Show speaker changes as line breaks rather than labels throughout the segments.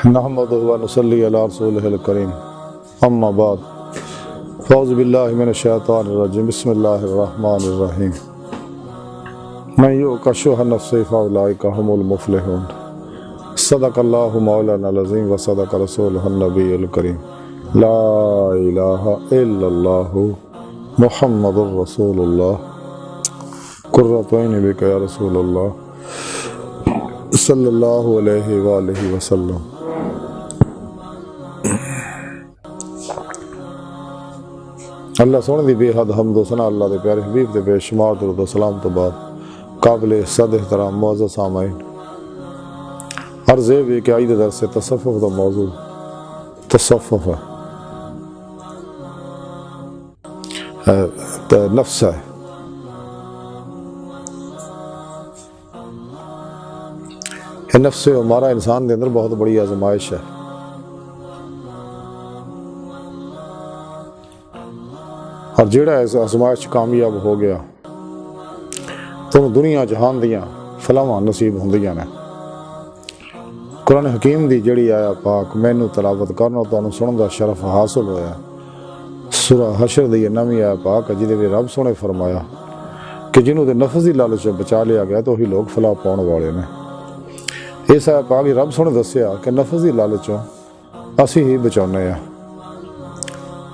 نحمدہ و نصلی علی رسولہ الکریم اما بعد فاعوذ باللہ من الشیطان الرجیم بسم اللہ الرحمن الرحیم من یوق شح نفسہ فاولئک هم المفلحون صدق اللہ مولانا العظیم و صدق رسولہ النبی الکریم لا الہ الا اللہ محمد رسول اللہ قرۃ عین بک یا رسول اللہ صلی اللہ علیہ وآلہ وسلم۔ اللہ سونے دی بے حد حمد و ثنا اللہ دے پیارے حبیب دے بے شمار درود و سلام تو بعد قابل صد احترام معزز سامعین، عرض ہے کہ آئی درس سے تصوف دا موضوع تصوف ہے، نفس ہے۔ نفس ہمارا انسان دے اندر بہت بڑی آزمائش ہے، اور جیڑا اس آزمائش کامیاب ہو گیا تو دنیا جہان دیاں فلاواں نصیب ہوندیاں نے۔ قرآن حکیم دی جڑی آیا پاک مینوں تلاوت کرنا تو سنن دا شرف حاصل ہویا، سورہ حشر دی نویں آیا پاک جدے بھی رب سونے فرمایا کہ جنہوں دے نفس دی لالچ بچا لیا گیا تو ہی لوگ فلاح پاؤن والے نے۔ اس آیا پاک رب سونے دسیا کہ نفس دی لالچوں اسی ہی بچانے ہیں،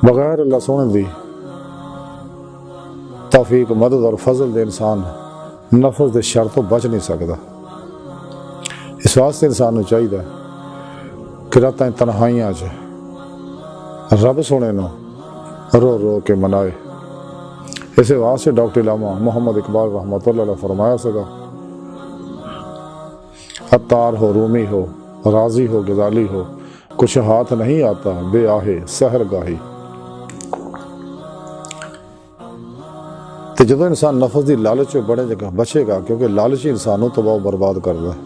بغیر اللہ سونے دی توفیق مدد اور فضل دے انسان نفس دے شر تو بچ نہیں سکتا۔ اس واسطے انسان نو چاہیے کہ راتاں تنہائیاں رب سونے نو رو رو کے منائے۔ اسے واسطے ڈاکٹر علامہ محمد اقبال رحمۃ اللہ علیہ فرمایا سکا، عطار ہو رومی ہو راضی ہو غزالی ہو کچھ ہاتھ نہیں آتا بے آہے سحر گاہی۔ تو جدو انسان نفس دی لالچ بڑے جگہ بچے گا، کیونکہ لالچ ہی انسان کو تباہ و برباد کرتا ہے،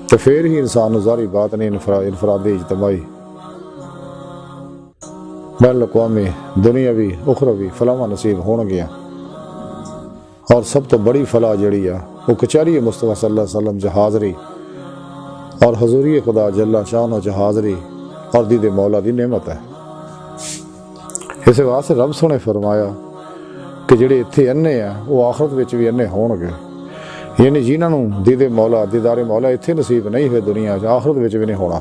تو پھر ہی انسان ظاہری بات نہیں انفرادی اجتماعی بین الاقوامی دنیاوی اخروی فلاح نصیب ہون گیا۔ اور سب تو بڑی فلاح جڑی ہے وہ کچہری مصطفیٰ صلی اللہ علیہ وسلم جہاضری اور حضوری خدا جل شان و جہاضری اور دید مولا دی نعمت ہے۔ اس واسطے رب سونے فرمایا کہ جڑے اتھے انے ہیں وہ آخرت وچ بھی انے ہون گے، یعنی جنہاں نوں دید مولا دیدار مولا اتھے نصیب نہیں ہوئے دنیا آخرت وچ بھی نہیں ہونا۔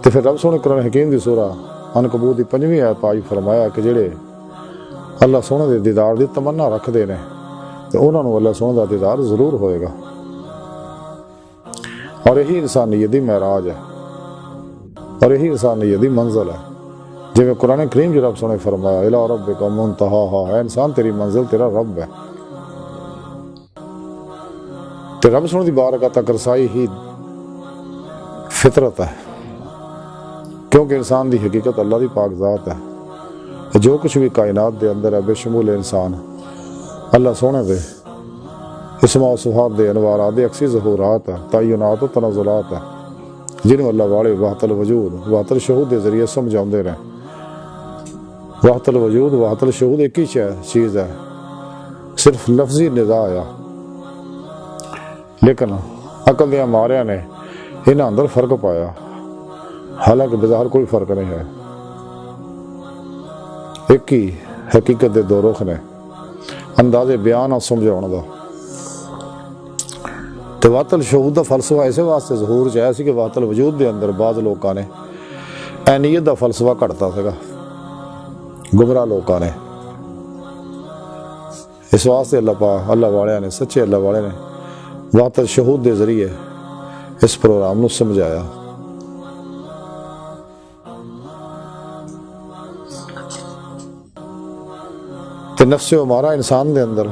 تو پھر رب سونے قرآن حکیم دی سورہ عنکبوت دی 5ویں آیت پائی فرمایا کہ جڑے اللہ سونے دے دیدار دی تمنا رکھ دے نے تو انہوں نے اللہ سونے دا دیدار ضرور ہوئے گا، اور یہی انسانیت دی معراج ہے، اور یہی انسانیت دی منزل ہے۔ جو قرآن کریم جو رب سونے فرمایا الی ربک منتہاہا، ہے انسان تیری منزل تیرا رب ہے۔ تو رب سونے دی بارگاہ تک رسائی ہی فطرت ہے، کیونکہ انسان دی حقیقت اللہ دی پاک ذات ہے۔ جو کچھ بھی کائنات دے اندر ہے بے شمول انسان اللہ سونے دے اسماء و صفات دے انوارات دے اکسی ظہورات ہے، تعینات و تنزلات ہے، جنہوں اللہ والے وحدت الوجود وحدت الشہود دے ذریعے سمجھاؤندے رہے۔ وحدت الوجود وحدت الشہود ایک ہی چیز ہے، صرف لفظی نزاع آیا، لیکن عقل دیا ماریاں نے انہاں اندر فرق پایا، حالانکہ بظاہر کوئی فرق نہیں ہے، ایک ہی حقیقت دے دو رخ نے، انداز بیان اور سمجھاؤن دا۔ تو وحدت الشہود دا فلسفہ ایسے واسطے ظہور چاہیا سی کہ وحدت الوجود دے اندر بعض لوگاں نے عینیت دا فلسفہ کٹتا سکا، گمراہ لوگاں نے۔ اس واسطے اللہ والے نے سچے اللہ والے نے وحدت الشہود دے ذریعے اس پروگرام نو سمجھایا۔ تو نفس ہمارا انسان دے اندر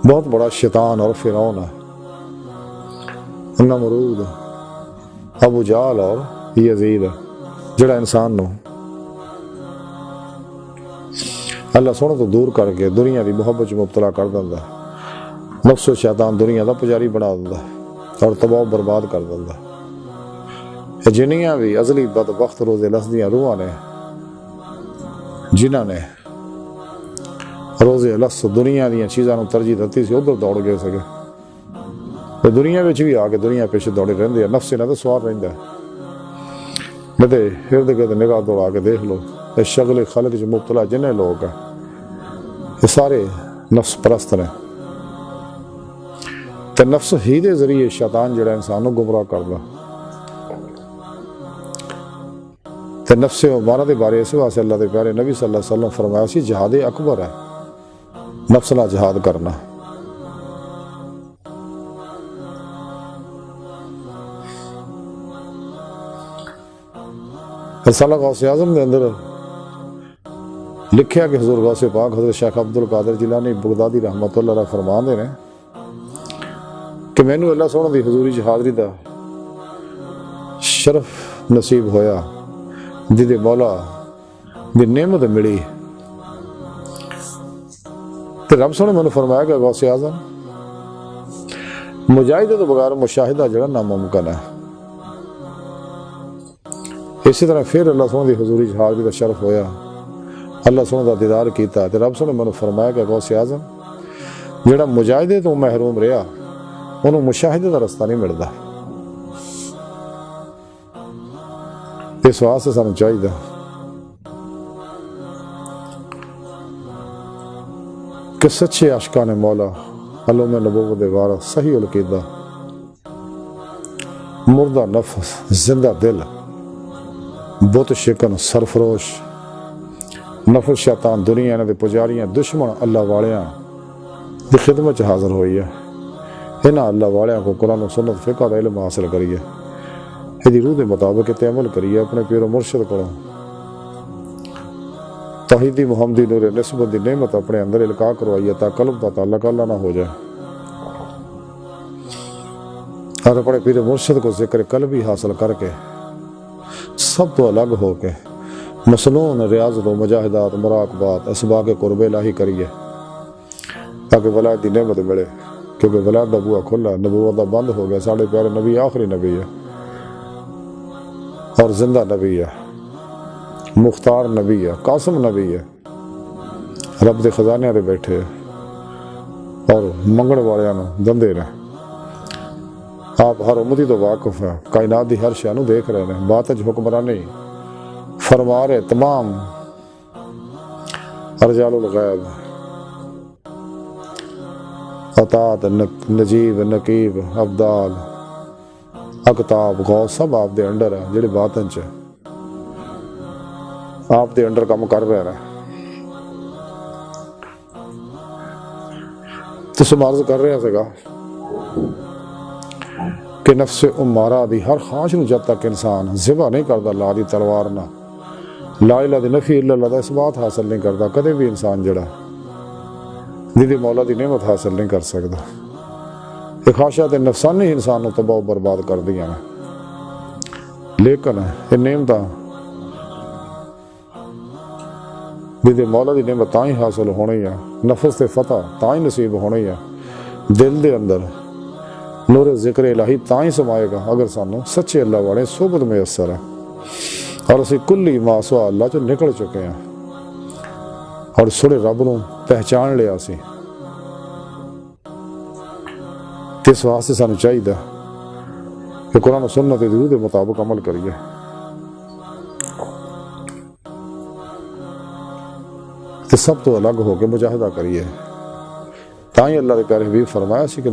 بہت بڑا شیطان اور فرعون ہے، نمرود ابو جہل اور یزید ہے، جڑا انسان نو اللہ سونے تو دور کر کے دنیا دی محبت مبتلا کر دیندا ہے۔ نفس و شیطان دنیا دا پجاری بنا دیندا ہے اور تباہ و برباد کر دیندا ہے۔ جنیاں بھی ازلی بدبخت روزے لسدیاں روحاں نے جنہاں نے روزے الس دنیا دیا چیزوں ترجیح دیتی سی ادھر دوڑ گئے سکے دنیا بھی آ کے دنیا پیچھے دوڑے رہتے ہیں نفس انہوں کا سوار رہتا ہے نہیں ارد گرد نگاہ دوڑا کے دیکھ لو یہ شغل خلق جو مبتلا جن لوگ ہیں یہ سارے نفس پرست نے تو نفس ہی دے ذریعے شیطان جڑا انسان کو گمراہ کردا تو نفس عمارہ دے بارے اس واسطے اللہ دے پیارے نبی صلی اللہ علیہ وسلم فرمایا سی جہاد اکبر ہے نفس نہ جہاد کرنا رسالہ غوث اعظم دے اندر لکھیا کہ حضور غوث پاک حضرت شیخ عبد القادر جیلانی بغدادی رحمۃ اللہ علیہ فرمان دے نے کہ مینوں اللہ سونے دی حضوری چ حاضری دا شرف نصیب ہویا جدے مولا دی نعمت ملی تو رب سونے مینوں فرمایا کہ غوث اعظم مجاہدے تو بغیر مشاہدہ جڑا ناممکن ہے اسی طرح پھر اللہ سونے دی حضوری چ حاضری دا شرف ہویا اللہ سونے دا دیدار کیتا تے رب سونے مینوں فرمایا کہ غوث اعظم جڑا مجاہدے تو محروم رہا انہوں مشاہدے دا رستہ نہیں ملتا اس واسطے سانوں چاہیے کہ سچے عاشقان مولا علوم نبوت دے وارث صحیح العقیدہ مردہ نفس زندہ دل بت شکن سرفروش نفس شیطان دنیا انہاں دے پجاریاں دشمن اللہ والیاں دی خدمت حاضر ہوئی ہے انہاں اللہ والیاں کو قرآن و سنت فقہ دا علم حاصل کریے یہ روح دے مطابق تے عمل کریے اپنے پیر و مرشد کو توحیدی محمدی نور نسبت دی نعمت اپنے اندر القاء کروائیے تاکہ قلب دا تعلق اللہ نہ ہو جائے اور اپنے پیر مرشد کو ذکر قلبی حاصل کر کے سب تو الگ ہو کے مسنون ریاضت و مجاہدات مراقبات اسباق قرب الہی کریے تاکہ ولایت دی نعمت ملے کیونکہ ولایت دا بوا کھلا نبوت دا بند ہو گیا ساڑھے پیارے نبی آخری نبی ہے اور زندہ نبی ہے مختار نبی ہے قاسم نبی ہے رب دے خزانے دے بیٹھے اور منگڑ والے دندے نے آپ ہر امتی تو واقف ہیں کائنات دی ہر شے نو دیکھ رہے ہیں بات حکمرانی فرما رہے تمام رجال الغیب اطاعت نجیب نقیب ابدال اقتاب غوث سب آپ دے انڈر ہیں جڑے باطن چ آپ دے انڈر کام کر رہے ہیں تو سمارز کر رہے ہیں سگا کہ نفس امارہ دی ہر خواہش نو جب تک انسان ذبح نہیں کرتا لا دی تلوار نہ لا الہ دی نفی الا اللہ دا اس بات حاصل نہیں کرتا کدے بھی انسان جڑا دی مولا دی نعمت حاصل نہیں کر سکتا یہ خواہشات نفسانی انسان کو تباہ و برباد کر دیا نے لیکن یہ نعمت دی مولا دی نعمت تاں ہی حاصل ہونی ہے نفس تے فتح تاں ہی نصیب ہونی ہے دل دے اندر نور ذکر الہی تاں ہی سمائے گا اگر سانو سچے اللہ والے صحبت میسر ہے اور اسی کلی ماسوا اللہ جو نکل چکے ہیں اور سڑے رب نو پہچان لیا سی اس واسطے سانو چاہیے کہ قرآن و سنت دی روح دے مطابق عمل کریے تے سب تو الگ ہو کے مجاہدہ کریے تاں ہی اللہ دے پیارے حبیب فرمایا سی کہ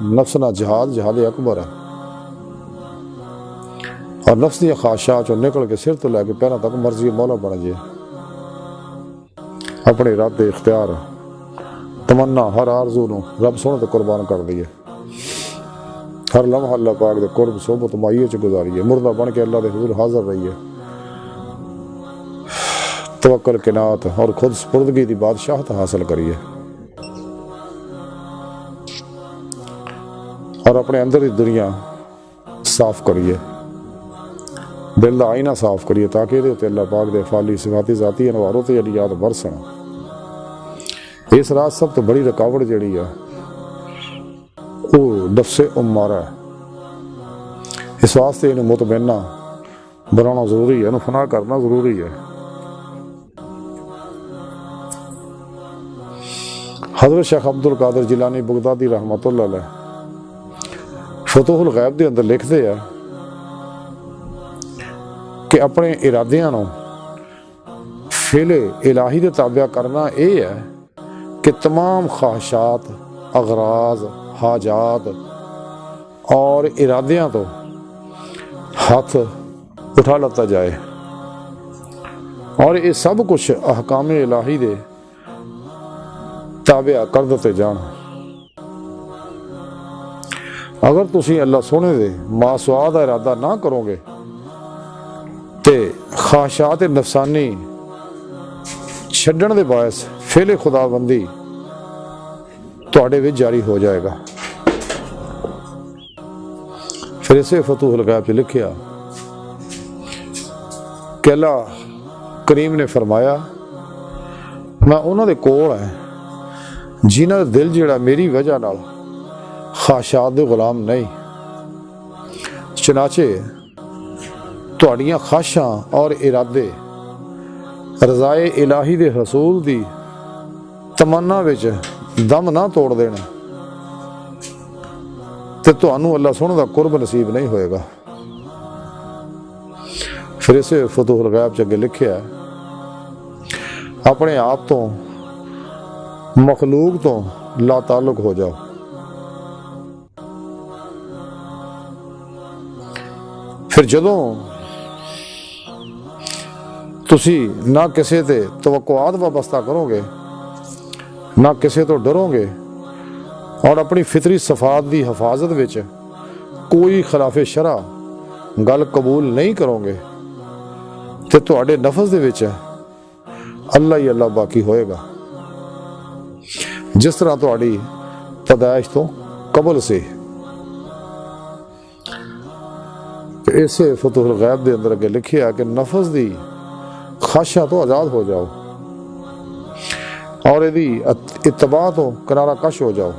نفس نہ جہاد اکبر ہے اور نفس دی خواہشات چوں نکل کے سر تو لے کے پیروں تک مرضی مولا بن جائے اپنے ارادے اختیار تمنا ہر آرزو نو رب سونے تے قربان کر دیے ہر لمحہ اللہ پاک دے قرب صحبت مائیے چ گزاریے مردہ بن کے اللہ دے حضور حاضر رہیے توکل قناعت اور خود سپردگی دی بادشاہت حاصل کریے اور اپنے اندر دی دنیا صاف کریے دل دا آئینہ صاف کریے تاکہ دے تے اللہ پاک دے فالی صفاتی ذاتی انواروں تے یاد برسن اس رات سب تو بڑی رکاوٹ جڑی ہے وہ نفس امارہ ہے اس واسطے انہوں مطمئنہ بنانا ضروری ہے انہوں فنا کرنا ضروری ہے حضرت شیخ عبد القادر جیلانی بغدادی رحمت اللہ علیہ فتوح الغیب دے اندر لکھتے ہیں کہ اپنے ارادیاں نو فعل الہی دے تابع کرنا یہ ہے کہ تمام خواہشات، اغراض، حاجات اور ارادیاں تو ہاتھ اٹھا لیتا جائے اور یہ سب کچھ احکام الہی دے تابع کر دیتے جان۔ اگر تسی اللہ سونے دے ماسوا دا ارادہ نہ کرو گے تے خواہشات نفسانی چھڈن دے باعث فعل خدا بندی تواڈے وچ جاری ہو جائے گا۔ پھر اسے فتوح الغیب لکھیا کہ اللہ کریم نے فرمایا میں انہاں دے کول ہے جنہاں دا دل جڑا میری وجہ نال خواہشات دے غلام نہیں، چنانچہ تواڈیاں خواہشاں اور ارادے رضائے الہی دے حصول دی تمنا وچ دم نہ توڑ دینا تے تانوں اللہ سونے دا قرب نصیب نہیں ہوئے گا۔ پھر اسے فتوح الغیب چ اگے لکھیا ہے اپنے آپ تو مخلوق تو لا تعلق ہو جاؤ۔ پھر جدوں تسی نہ کسے تے توقعات وابستہ کرو گے، نہ کسے تو ڈرو گے اور اپنی فطری صفات دی حفاظت وچ کوئی خلاف شرع گل قبول نہیں کرو گے تے تواڈے نفس دے وچ اللہ ہی اللہ باقی ہوئے گا، جس طرح تواڈی پیدائش تو قبل سے۔ اسے فتوح الغیب دے اندر اگے لکھیا کہ نفس دی خواہشاں تو آزاد ہو جاؤ اور دی اتباع تو کنارہ کش ہو جاؤ،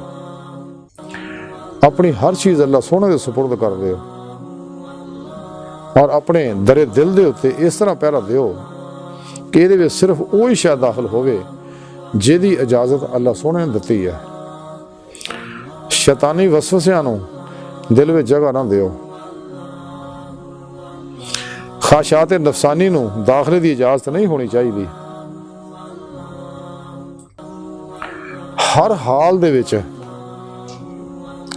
اپنی ہر چیز اللہ سونے دے سپرد کر دیو اور اپنے درے دل دے اتے اس طرح پہرا دیو کہ یہ دے صرف وہی شے داخل ہوئے جیدی اجازت اللہ سونے نے دتی ہے۔ شیطانی وسوسیاں نو دل میں جگہ نہ دیو، خواہشات نفسانی نو داخلے دی اجازت نہیں ہونی چاہیے، ہر حال دے وچ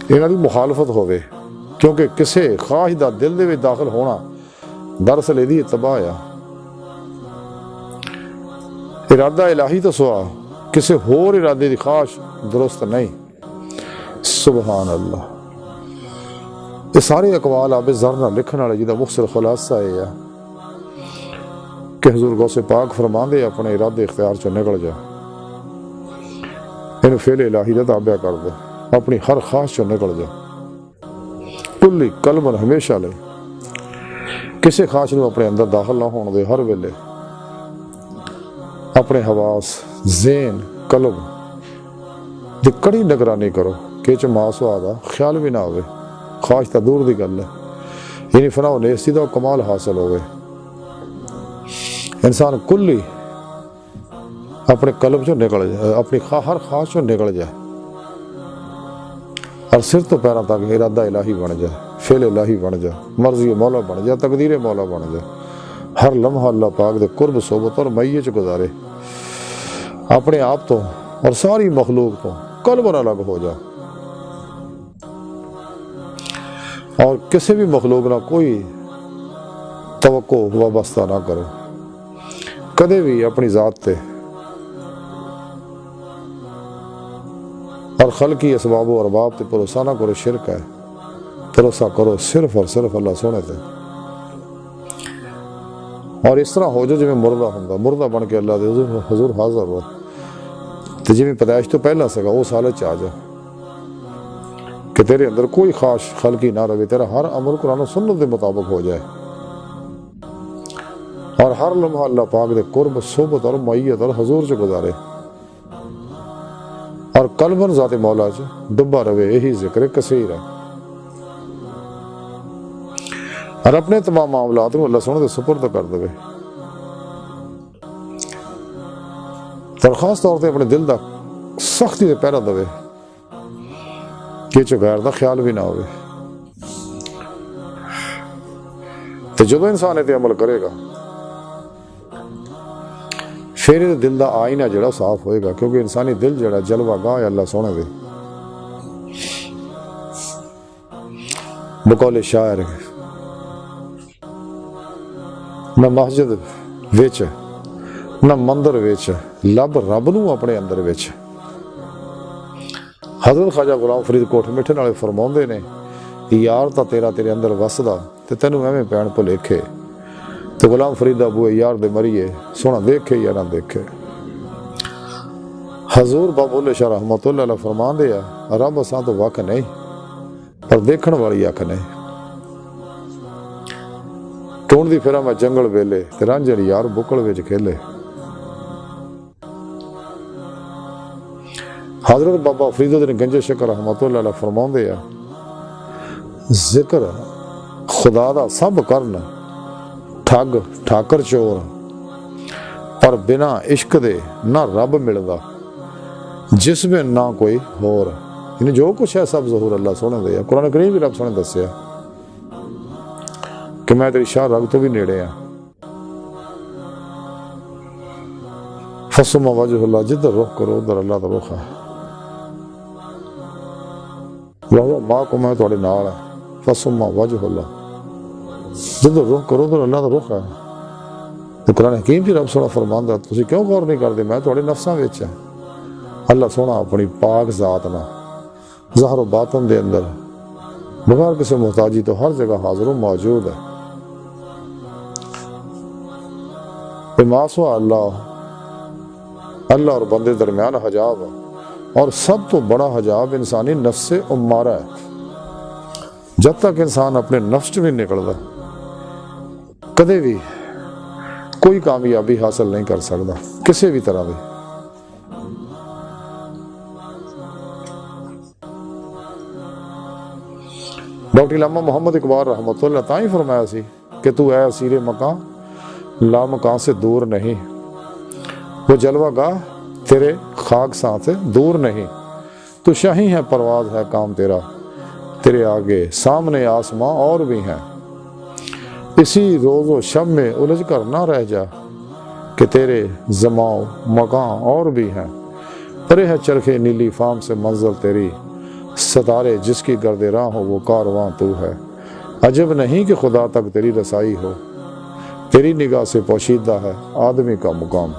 انہاں دی مخالفت ہوئے، کیونکہ کسے خواہش دا دل دے وچ داخل ہونا دراصل ایدی اتباع ہے۔ ارادہ الہی تو سوا کسے ہور ارادے دی خواہش درست نہیں۔ سبحان اللہ۔ یہ سارے اقوال آب زر نہ لکھن والے جہاں مختصر خلاصہ ہے کہ حضور غوث پاک فرماندے اپنے ارادے اختیار چ نکل جا، انہوں فعل الہی دا تابع کر دے، اپنی ہر خواہش چ نکل جا کلی قلباً ہمیشہ لے، کسی خواہش نو اپنے اندر داخل نہ ہون دے، ہر ویلے اپنے حواس، ذہن، قلب دی کڑی نگرانی کرو کہ چ ماسوا دا خیال بھی نہ ہوئے، خواہش تا دور دی گل ہے، یعنی فنا و نیستی دا کمال حاصل ہوئے، انسان کلی اپنے قلب چو نکل جائے، اپنی ہر خواہش چو نکل جائے اور سر تو پیروں تک ارادہ الہی بن جائے، فعل الہی بن جائے، مرضی مولا بن جائے، تقدیر مولا بن جائے، ہر لمحہ اللہ پاک دے قرب صحبت اور میت گزارے، اپنے آپ تو اور ساری مخلوق تو قلباً الگ ہو جا اور کسی بھی مخلوق نہ کوئی توقع وابستہ نہ کرو، کدے بھی اپنی ذات تے اور خلقی اسباب و ارباب تے بھروسہ نہ کرو، شرک ہے، بھروسہ کرو صرف اور صرف اللہ سونے تے، اور اس طرح ہو جو جی مردہ ہوں، مردہ بن کے اللہ دے حضور حاضر ہو تو جی پیدائش تو پہلا سکا وہ سالت چ آ جا کہ تیرے اندر کوئی خواہش خلقی نہ رہے، تیرا ہر عمل قرآن و سنت دے مطابق ہو جائے اور ہر لمحہ اللہ پاک دے قرب صحبت اور معیت اور حضور سے گزارے اور قلباً ذات مولا چ ڈبا رہے، یہی ذکر کثیر ہے اور اپنے تمام معاملات کو اللہ سونے دے سپرد کر دے، درخواست طور تے اپنے دل دا سختی سے پہرا دے کہ غیر دا خیال بھی نہ ہوئے. تو جب انسان یہ عمل کرے گا پھر یہ دل دا آئینہ جڑا صاف ہوئے گا، کیونکہ انسانی دل جڑا جلوہ گاہ ہے اللہ سونے دے. بقول شاعر نہ مسجد وچ نہ مندر وچ لب رب نو اپنے اندر وچ. حضرت خواجہ غلام فرید کوٹ میٹھے نالے فرماؤندے نے یار تا تیرا تیرے اندر وسدا تے تینوں ایویں پین بھلیکھے. تو غلام فرید ابو یار دے مریے سونا دیکھے یا نہ دیکھے. حضور بابا بولے شاہ رحمت اللہ علیہ فرمان دے رب اساں تو وق نہیں پر دیکھن والی اکھ نہیں. ٹونڈ دی پھرا میں جنگل ویلے تے رانجھڑ یار بکڑ وچ کھیلے. حضرت بابا فرید الدین گنج شکر رحمت اللہ علیہ فرمان دے ذکر خدا دا سب کرن ٹھگ ٹھاکر چور پر بنا عشق دے نہ رب ملدا جس میں نہ کوئی ہور. یعنی جو کچھ ہے سب ظہور اللہ سونے دے. قرآن کریم بھی رب سونے دسیا کہ میں تیری شاہ رگ تو بھی نیڑے ہاں. فسما وجہ اللہ جدھر رخ کرو ادھر اللہ دا رخ ہے. وہ ماں کو میں تھوڑے نال ہے. فسما وجہ اللہ جدھر رخ کرو ادھر اللہ دا رخ ہے. تو قرآن حکیم بھی رب سونا فرماندا تسی کیوں غور نہیں کرتے میں تھوڑے نفساں وچ ہاں. اللہ سونا اپنی پاک ذات نہ ظاہر و باطن دے اندر بغیر کسی محتاجی تو ہر جگہ حاضر و موجود ہے. ماسوا اللہ اور بندے درمیان حجاب ہے اور سب تو بڑا حجاب انسانی نفس امارہ ہے. جب تک انسان اپنے نفس بھی نکلتا کدے بھی کوئی کامیابی حاصل نہیں کر سکتا کسی بھی طرح بھی. ڈاکٹر علامہ محمد اقبال رحمۃ اللہ تاں ہی فرمایا سی کہ تو اے اسیر مکان لا مکان سے دور نہیں، وہ جلوہ گاہ تیرے خاک ساں سے دور نہیں. تو شاہی ہے پرواز ہے کام تیرا تیرے آگے سامنے آسماں اور بھی ہیں. اسی روز و شب میں الجھ کر نہ رہ جا کہ تیرے زماں مکان اور بھی ہیں. پرے ہے چرخے نیلی فام سے منزل تیری ستارے جس کی گرد راہ ہو وہ کارواں تو ہے. عجب نہیں کہ خدا تک تیری رسائی ہو تیری نگاہ سے پوشیدہ ہے آدمی کا مقام.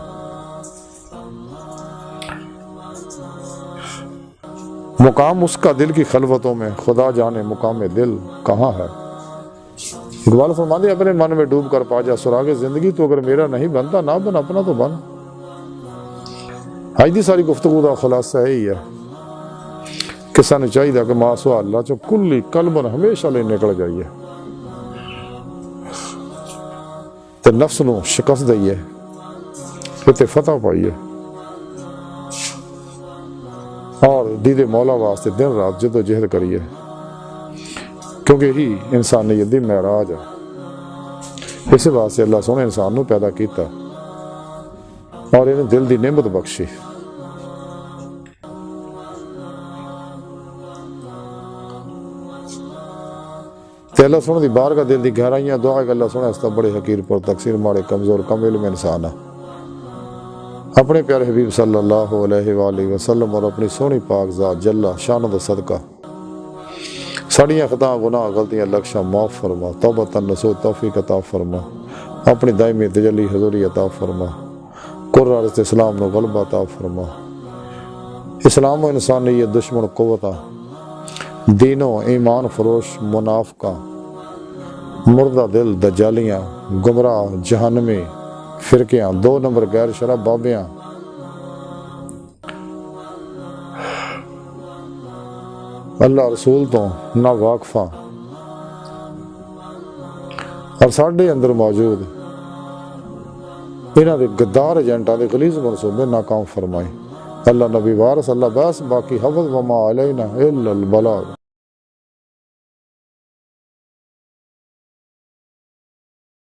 مقام اس کا دل کی خلوتوں میں خدا جانے مقام دل کہاں ہے. اقبال فرماتے اپنے من میں ڈوب کر پا جا سراغ زندگی تو اگر میرا نہیں بنتا نہ بن اپنا تو بن. آج دی ساری گفتگو کا خلاصہ یہی ہے کہ سانو چاہیے کہ ماسوا اللہ چو کلی قلبن ہمیشہ لے نکل جائیے تے نفس نو شکست دئیے تے فتح پائیے اور دید مولا واسطے دن رات جد و جہد کریے، کیونکہ ہی انسانیت دی معراج ہے. اس واسطے اللہ سونے انسان نو پیدا کیتا اور انہیں دل دی نعمت بخشی. تے اللہ سونے دی بارگاہ دل دی گہرائیاں دعا کہ اللہ سونے اس بڑے حقیر پر تقصیر ماڑے کمزور کم علم انسان ہے. اپنے پیارے حبیب صلی اللہ علیہ وآلہ وسلم اور اپنی سونی پاک ذات جلہ شان دا صدقہ ساڑیاں خطا گناہ غلطیاں لکشاں معاف فرما، توبۃ نصوح توفیق عطا فرما، اپنی دائمی تجلی حضوری عطا فرما، قرآن اسلام نو غلبہ عطا فرما. اسلام و انسانیت دشمن قوتاں دین و ایمان فروش منافقاں مردہ دل دجالیاں گمراہ جہنمی فرقیاں 2 نمبر غیر شرع بابیاں اللہ رسول تو نہ واقفاں اور ساڈے اندر موجود انہاں دے غدار ایجنٹاں دے غلیظ منصوبے ناکام فرمائی. اللہ نبی وارث اللہ بس باقی حفظ وما علینا الا البلاغ.